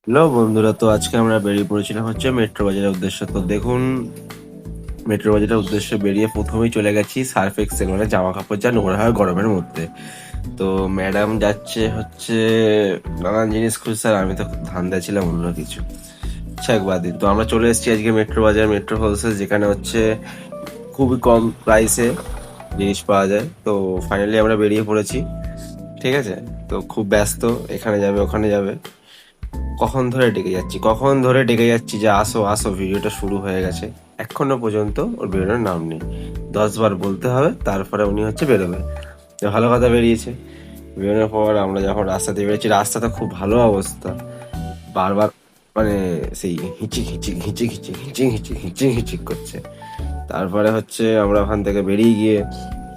Hello বন্ধুরা, তো আজকে আমরা বেরিয়ে পড়েছিলাম হচ্ছে মেট্রো বাজারের উদ্দেশ্যে। তো দেখুন, মেট্রো বাজারের উদ্দেশ্যে বেরিয়ে প্রথমেই চলে গেছি সার্ফ এক্সেল, মানে জামা কাপড় যা নোংরা হয় গরমের মধ্যে। তো ম্যাডাম যাচ্ছে হচ্ছে নানান জিনিস খুঁজছে, আর আমি তো ধান্দা ছিলাম অন্য কিছু। এক বাদ দিন। তো আমরা চলে এসেছি আজকে মেট্রো বাজার, মেট্রো হোলসেল, যেখানে হচ্ছে খুবই কম প্রাইসে জিনিস পাওয়া যায়। তো ফাইনালি আমরা বেরিয়ে পড়েছি, ঠিক আছে। তো খুব ব্যস্ত, এখানে যাবে ওখানে যাবে, কখন ধরে ডেকে যাচ্ছি যে আসো আসো, ভিডিওটা শুরু হয়ে গেছে, এখনো পর্যন্ত ওর বেরোনোর নাম নেই। 10 বার বলতে হবে, তারপরে উনি হচ্ছে বেরোবে। তো ভালো কথা, বেরিয়েছে। বেরোনোর পর আমরা যখন রাস্তাতে বেরোচ্ছি, রাস্তাটা খুব ভালো অবস্থা, বারবার মানে সেই হিচিক হিচিক হিচিক হিচিক হিচিক হিচিক হিচিক হিচিক করছে। তারপরে হচ্ছে আমরা ওখান থেকে বেরিয়ে গিয়ে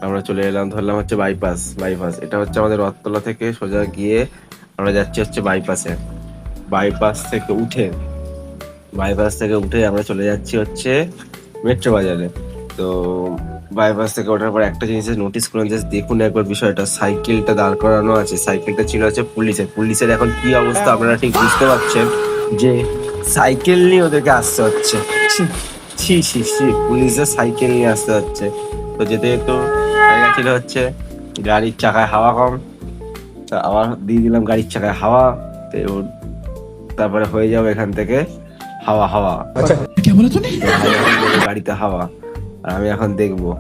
আমরা চলে এলাম, ধরলাম হচ্ছে বাইপাস। বাইপাস এটা হচ্ছে আমাদের রথতলা থেকে সোজা গিয়ে আমরা যাচ্ছি হচ্ছে বাইপাসে। বাইপাস থেকে উঠে বাইপাস থেকে উঠে আমরা চলে যাচ্ছি হচ্ছে মেট্রো বাজারে। তো বাইপাস থেকে ওঠার পর একটা জিনিস নোটিস করলাম, যে দেখুন একবার বিষয়টা, সাইকেলটা দাঁড় করানো আছে, সাইকেলটা ছিল হচ্ছে পুলিশের এখন কি অবস্থা আপনারা ঠিক বুঝতে পারছেন, যে সাইকেল নিয়ে ওদেরকে আসতে হচ্ছে। ছি ছি ছি ছি, পুলিশের সাইকেল নিয়ে আসতে হচ্ছে। তো যেতে যেতে হয়ে গেছিল হচ্ছে গাড়ির চাকায় হাওয়া কম, তা আবার দিয়ে দিলাম গাড়ির চাকায় হাওয়া। তো তারপরে হয়ে যাবে এখান থেকে হাওয়া হাওয়া। আচ্ছা, क्या बोला तूने? তো ভাই এখন দেবে গাড়িতে হাওয়া, আর আমি এখন দেখবো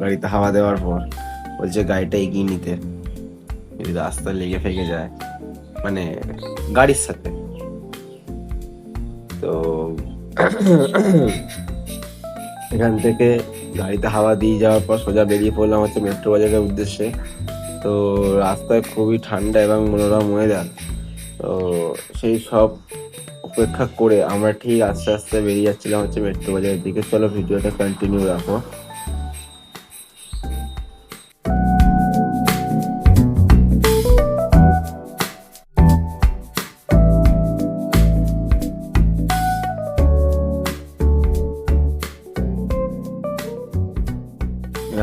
গাড়িতে হাওয়া দেওয়ার পর বলছে গাড়িটা এগিয়ে নিতে, যদি রাস্তা লেগে ফেগে যায়, মানে গাড়ির সাথে। তো এখান থেকে গাড়িতে হাওয়া দিয়ে যাওয়ার পর সোজা বেরিয়ে পড়লাম হচ্ছে মেট্রো বাজারের উদ্দেশ্যে। তো রাস্তায় খুবই ঠান্ডা এবং মনোরম ওয়েদার। তো সেই সব উপেক্ষা করে আমরা ঠিক আস্তে আস্তে বেরিয়ে যাচ্ছিলাম হচ্ছে মেট্রো বাজারের দিকে। চলো ভিডিওটা কন্টিনিউ রাখো।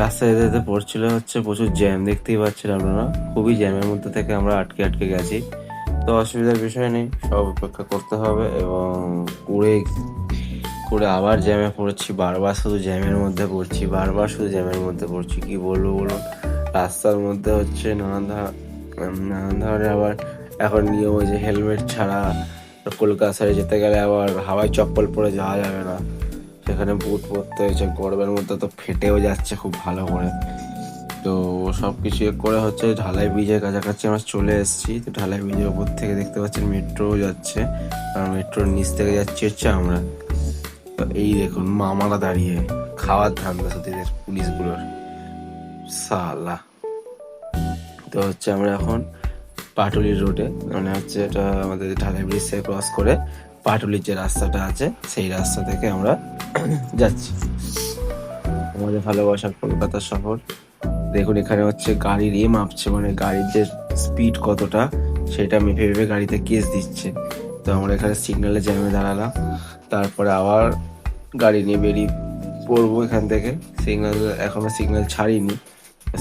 রাস্তায় যেতে যেতে পড়ছিল হচ্ছে প্রচুর জ্যাম, দেখতেই পাচ্ছেন আপনারা, খুবই জ্যামের মধ্যে থেকে আমরা আটকে আটকে গেছি। তো অসুবিধার বিষয় নেই, সব উপেক্ষা করতে হবে। এবং কুড়ে করে আবার জ্যামে পড়েছি, বারবার শুধু জ্যামের মধ্যে পড়ছি, বারবার শুধু জ্যামের মধ্যে পড়ছি, কি বলবো বলুন। রাস্তার মধ্যে হচ্ছে নানান ধরনের আবার এখন নিয়ম হয়েছে, হেলমেট ছাড়া কলকাতা সাইডে যেতে গেলে আবার হাওয়াই চপ্পল পরে যাওয়া যাবে না, সেখানে বুট পরতে হয়েছে, গরমের মধ্যে তো ফেটেও যাচ্ছে খুব ভালো করে। তো সব কিছু করে হচ্ছে ঢালাই ব্রিজের কাছাকাছি আমরা চলে এসেছি। তো ঢালাই ব্রিজের উপর থেকে দেখতে পাচ্ছেন মেট্রো যাচ্ছে, আর মেট্রোর নিচ থেকে যাচ্ছি হচ্ছে আমরা। তো এই দেখুন মামারা দাঁড়িয়ে, খাওয়ার ধান্দা সতীদের পুলিশগুলোর, সালা। তো হচ্ছে আমরা এখন পাটুলির রোডে, মানে হচ্ছে এটা আমাদের ঢালাই ব্রিজ থেকে ক্রস করে পাটুলির যে রাস্তাটা আছে সেই রাস্তা থেকে আমরা যাচ্ছি আমাদের ভালোবাসার কলকাতা শহর। দেখুন এখানে হচ্ছে গাড়ির মাপছে, মানে গাড়ির যে স্পিড কতটা সেটা মেপে মেপে গাড়িতে কেস দিচ্ছে। তো আমরা এখানে সিগন্যালে জ্যামে দাঁড়ালাম, তারপরে আবার গাড়ি নিয়ে বেরিয়ে পড়বো এখান থেকে। সিগন্যাল এখনো সিগন্যাল ছাড়িনি,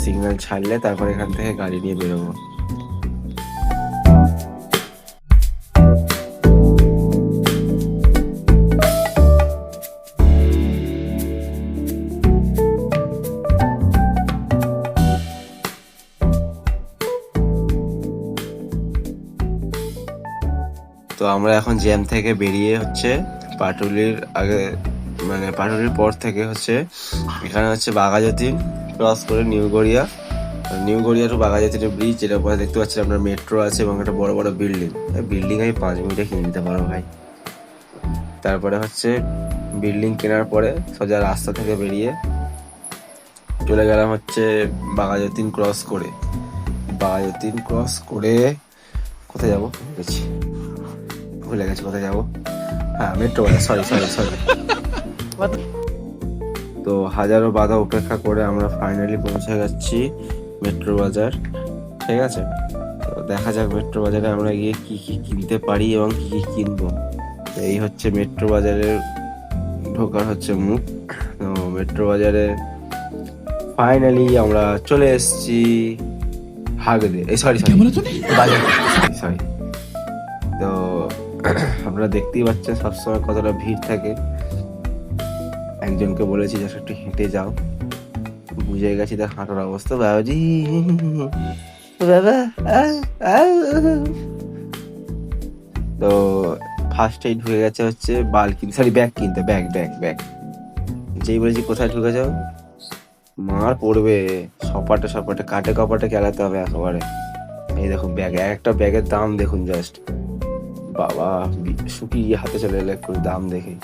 সিগন্যাল ছাড়লে তারপর এখান থেকে গাড়ি নিয়ে বেরোবো। তো আমরা এখন জ্যাম থেকে বেরিয়ে হচ্ছে পাটুলির আগে, মানে পাটুলির পর থেকে হচ্ছে এখানে হচ্ছে বাঘাযতীন ক্রস করে নিউ গড়িয়া টু বাঘাযতীনের ব্রিজ, যেটার উপরে দেখতে পাচ্ছেন আপনার মেট্রো আছে এবং একটা বড় বড় বিল্ডিং। বিল্ডিং আমি 5 মিনিটে কিনে নিতে পারবো ভাই। তারপরে হচ্ছে বিল্ডিং কেনার পরে সোজা রাস্তা থেকে বেরিয়ে চলে গেলাম হচ্ছে বাঘাযতীন ক্রস করে কোথায় যাবো ভুলে গেছি কোথায় যাবো। হ্যাঁ, মেট্রো বাজার, সরি সরি সরি। তো হাজারো বাধা উপেক্ষা করে আমরা ফাইনালি পৌঁছে যাচ্ছি মেট্রো বাজার, ঠিক আছে। তো দেখা যাক মেট্রো বাজারে আমরা গিয়ে কি কি কিনতে পারি এবং কি কি কিনবো। তো এই হচ্ছে মেট্রো বাজারের ঢোকার হচ্ছে মুখ। তো মেট্রো বাজারে ফাইনালি আমরা চলে এসেছি হাগদে, এই সরি क्या সরি बोला तूने? বাজার, সরি। তো আপনারা দেখতেই পাচ্ছেন সবসময় কতটা ভিড় থাকে। একজনকে বলেছি যে একটু হেঁটে যাও, বুঝে গেছি তার হাঁটার অবস্থা। বাবাজি বাবা, তো ফার্স্টেই ঢুকে গেছে হচ্ছে বাল কিনতে, সরি ব্যাগ কিনতে, ব্যাগ ব্যাগ ব্যাগ। যেই বলেছি কোথায় ঢুকে যাও, মার পড়বে, সপাটে সপাটে কাটে কপাটে খেলাতে হবে একেবারে। এই দেখুন ব্যাগ, একটা ব্যাগের দাম দেখুন জাস্ট, বাবা শুকিয়ে হাতে চলে এলো একটু দাম দেখে।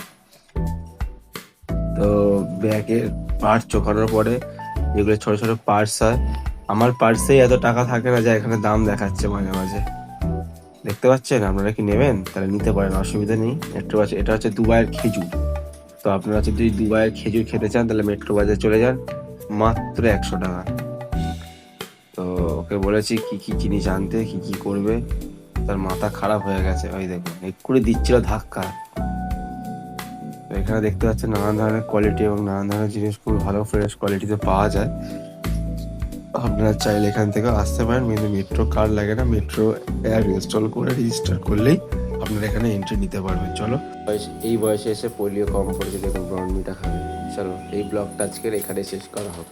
তো ব্যাগের পার্স চোখানোর পরে যেগুলো ছোট ছোট পার্স হয়, আমার পার্সেই এত টাকা থাকে না, যা এখানে দাম দেখাচ্ছে মাঝে মাঝে। দেখতে পাচ্ছেন, আপনারা কি নেবেন তাহলে নিতে পারেন, অসুবিধা নেই। মেট্রো বাজার, এটা হচ্ছে দুবাইয়ের খেজুর। তো আপনারা যদি দুবাইয়ের খেজুর খেতে চান তাহলে মেট্রো বাজার চলে যান, মাত্র 100 টাকা। তো ওকে বলেছি কি কি জিনিস আনতে, কি কি করবে, তার মাথা খারাপ হয়ে গেছে। ওই দেখুন এক্ষুনি দিচ্ছিল ধাক্কা। তো এখানে দেখতে পাচ্ছেন নানান ধরনের কোয়ালিটি এবং নানান ধরনের জিনিস খুব ভালো ফ্রেশ কোয়ালিটিতে পাওয়া যায়। আপনারা চাইলে এখান থেকে আসতে পারেন, কিন্তু মেট্রো কার্ড লাগে না, মেট্রো অ্যাপ ইনস্টল করে রেজিস্টার করলেই আপনারা এখানে এন্ট্রি নিতে পারবেন। চলো, এই বয়সে এসে পোলিও কম করেছে দেখুন, ব্রনমিটা খাবে। চলো, এই ব্লগটা আজকের এখানে শেষ করা হোক।